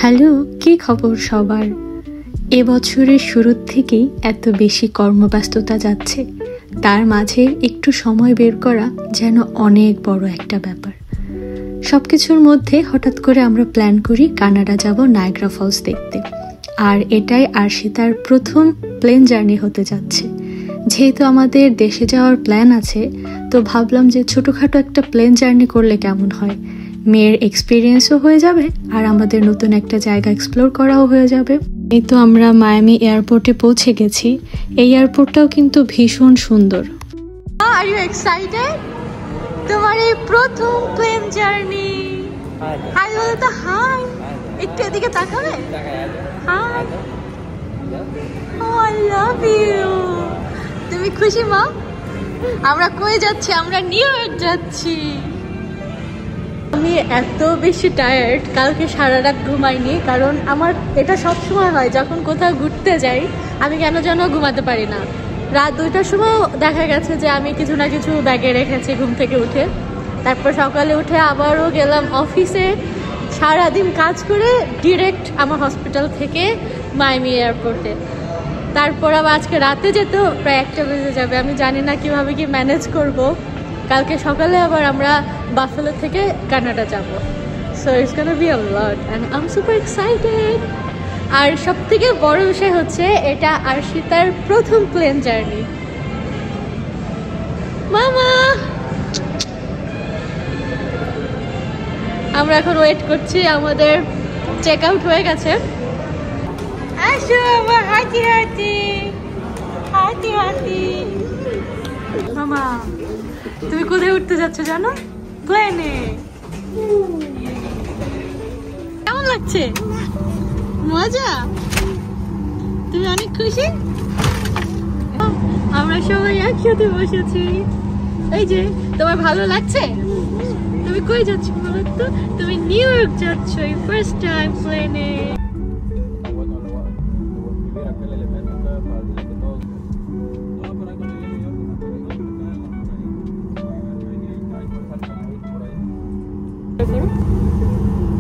Hello, কি খবর সবার? এবছরের শুরুর থেকেই এত বেশি কর্মব্যস্ততা যাচ্ছে, তার মাঝে একটু সময় বের করা যেন অনেক বড় একটা ব্যাপার। সবকিছুর মধ্যে হঠাৎ করে আমরা প্ল্যান করি কানাডা যাব নায়াগ্রা ফলস দেখতে, আর এটাই আরশিতার প্রথম প্লেন জার্নি হতে যাচ্ছে। যেহেতু আমাদের দেশে যাওয়ার প্ল্যান আছে, তো ভাবলাম যে ছোটোখাটো একটা প্লেন জার্নি করলে কেমন হয়। মেয়ের এক্সপিরিয়েন্সও হয়ে যাবে আর আমাদের নতুন একটা জায়গা এক্সপ্লোর করাও হয়ে যাবে। এই তো আমরা মায়ামি এয়ারপোর্টে পৌঁছে গেছি। এই এয়ারপোর্টটাও কিন্তু ভীষণ সুন্দর। Are you excited? তোমার এই প্রথম প্লেন জার্নি। হাই বলো তো, হাই। একটু এদিকে তাকাবে? Hi. Oh I love you. তুমি খুশি মা? আমরা কই যাচ্ছি? আমরা নিউ ইয়র্ক যাচ্ছি। আমি এত বেশি টায়ার্ড, কালকে সারা রাত ঘুমাইনি। কারণ আমার এটা সবসময় হয়, যখন কোথাও ঘুরতে যাই আমি কেন যেন ঘুমাতে পারি না। রাত 2টার সময় দেখা গেছে যে আমি কিছু না কিছু ব্যাগে রেখেছি ঘুম থেকে উঠে। তারপর সকালে উঠে আবারও গেলাম অফিসে, সারাদিন কাজ করে ডিরেক্ট আমার হসপিটাল থেকে মায়ামি এয়ারপোর্টে। তারপর আবার আজকে রাতে যেতেও প্রায় 1টা বেজে যাবে। আমি জানি না কিভাবে কি ম্যানেজ করব। কালকে সকালে আবার আমরা বাফেলো থেকে কানাডা যাব। So it's gonna be a lot and I am super excited. আর সবথেকে বড় বিষয় হচ্ছে এটা আরশিতার প্রথম প্লেন জার্নি। মামা, আমরা এখন ওয়েট করছি, আমাদের চেক আউট হয়ে গেছে। আসো আমার হাঁটি হাঁটি হাঁটি হাঁটি। মামা, তুমি কোথায় উঠতে যাচ্ছ জানো? প্লেনে। কেমন লাগছে? মজা? তুমি অনেক খুশি? আমরা সবাই একসাথে বসেছি। এই যে, তোমার ভালো লাগছে? তুমি কই যাচ্ছ বলো তো? তুমি নিউ ইয়র্ক যাচ্ছ, ফার্স্ট টাইম প্লেনে।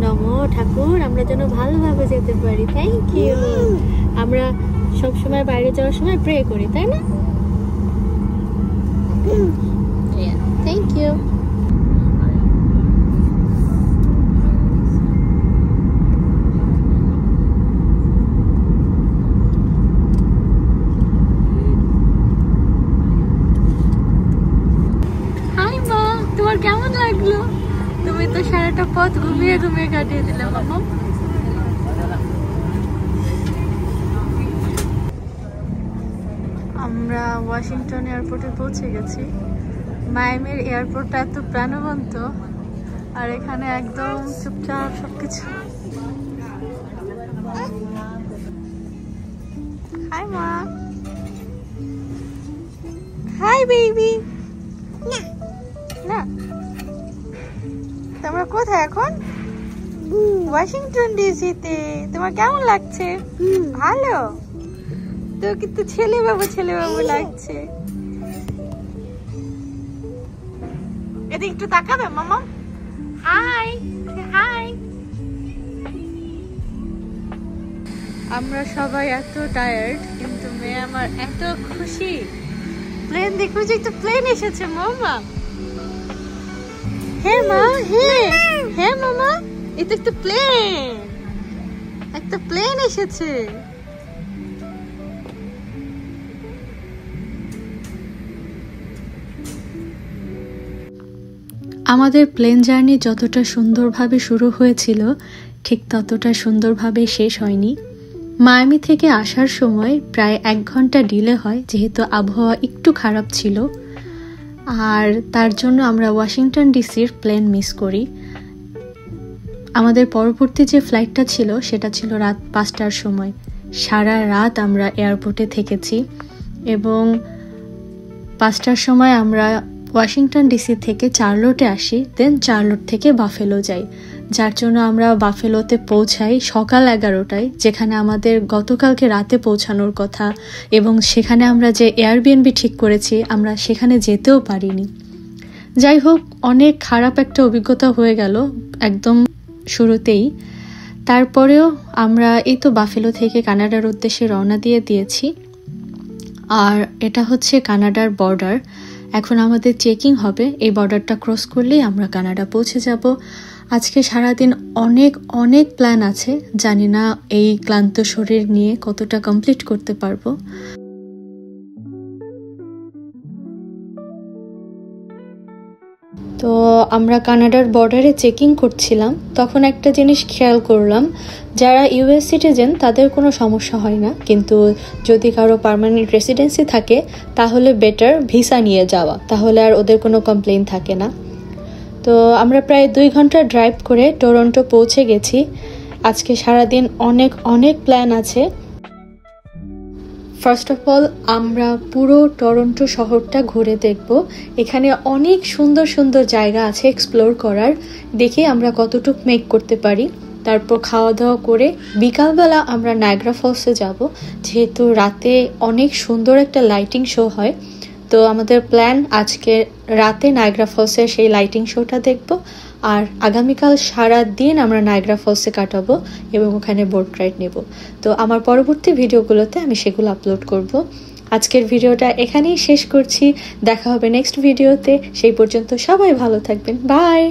নমো ঠাকুর, আমরা যেন ভালোভাবে যেতে পারি। Thank you. আমরা সবসময় বাইরে যাওয়ার সময় প্রে করি, তাই না? Thank you. হাই মা, তোমার কেমন লাগলো? তুমি তো সারাটা পথ ঘুমিয়ে ঘুমিয়ে কাটিয়ে দিলে মামা। আমরা ওয়াশিংটন এয়ারপোর্টে পৌঁছে গেছি। মায়ামির এয়ারপোর্টটা এত প্রাণবন্ত, আর এখানে একদম চুপচাপ সবকিছু। হাই মা। Hi baby. না, তোমরা কোথায় এখন? ওয়াশিংটন ডিসিতে। তোমার কেমন লাগছে? ভালো তো, কিন্তু ছেলে বাবু লাগছে। এদিকে একটু তাকাবে মামা? High high. আমরা সবাই এত টায়ার্ড, কিন্তু মেয়ে আমার এত খুশি। প্লেন দেখো, যে একটা প্লেন এসেছে মামা। হ্যাঁ মা, হ্যাঁ মামা, এটা একটা প্লেন এসেছে। আমাদের প্লেন জার্নি যতটা সুন্দরভাবে শুরু হয়েছিল, ঠিক ততটা সুন্দরভাবে শেষ হয়নি। মায়ামি থেকে আসার সময় প্রায় 1 ঘন্টা ডিলে হয়, যেহেতু আবহাওয়া একটু খারাপ ছিল। আর তার জন্য আমরা ওয়াশিংটন ডিসির প্লেন মিস করি। আমাদের পরবর্তী যে ফ্লাইটটা ছিল সেটা ছিল রাত 5টার সময়। সারা রাত আমরা এয়ারপোর্টে থেকেছি এবং 5টার সময় আমরা ওয়াশিংটন ডিসি থেকে চার্লোটে আসি, দেন চার্লোট থেকে বাফেলো যাই। যার জন্য আমরা বাফেলোতে পৌঁছাই সকাল 11টায়, যেখানে আমাদের গতকালকে রাতে পৌঁছানোর কথা। এবং সেখানে আমরা যে এয়ারবিএনবি ঠিক করেছি, আমরা সেখানে যেতেও পারিনি। যাই হোক, অনেক খারাপ একটা অভিজ্ঞতা হয়ে গেল একদম শুরুতেই। তারপরেও আমরা এই তো বাফেলো থেকে কানাডার উদ্দেশ্যে রওনা দিয়েছি। আর এটা হচ্ছে কানাডার বর্ডার। এখন আমাদের চেকিং হবে, এই বর্ডারটা ক্রস করলেই আমরা কানাডা পৌঁছে যাব। আজকে সারাদিন অনেক অনেক প্ল্যান আছে, জানি না এই ক্লান্ত শরীর নিয়ে কতটা কমপ্লিট করতে পারবো। তো আমরা কানাডার বর্ডারে চেকিং করছিলাম, তখন একটা জিনিস খেয়াল করলাম, যারা ইউএস সিটিজেন তাদের কোনো সমস্যা হয় না, কিন্তু যদি কারো পার্মানেন্ট রেসিডেন্সি থাকে তাহলে বেটার ভিসা নিয়ে যাওয়া, তাহলে আর ওদের কোনো কমপ্লেইন থাকে না। তো আমরা প্রায় 2 ঘন্টা ড্রাইভ করে টরন্টো পৌঁছে গেছি। আজকে সারাদিন অনেক অনেক প্ল্যান আছে। ফার্স্ট অফ অল আমরা পুরো টরন্টো শহরটা ঘুরে দেখব। এখানে অনেক সুন্দর সুন্দর জায়গা আছে এক্সপ্লোর করার, দেখি আমরা কতটুকু মেক করতে পারি। তারপর খাওয়া দাওয়া করে বিকালবেলা আমরা নায়াগ্রা ফলসে যাব, যেহেতু রাতে অনেক সুন্দর একটা লাইটিং শো হয়। তো আমাদের প্ল্যান আজকে রাতে নায়াগ্রা ফলসের সেই লাইটিং শোটা দেখব, আর আগামীকাল সারা দিন আমরা নায়াগ্রা ফলসে কাটাবো এবং ওখানে বোট রাইড নেব। তো আমার পরবর্তী ভিডিওগুলোতে আমি সেগুলো আপলোড করব। আজকের ভিডিওটা এখানেই শেষ করছি, দেখা হবে নেক্সট ভিডিওতে। সেই পর্যন্ত সবাই ভালো থাকবেন, বাই।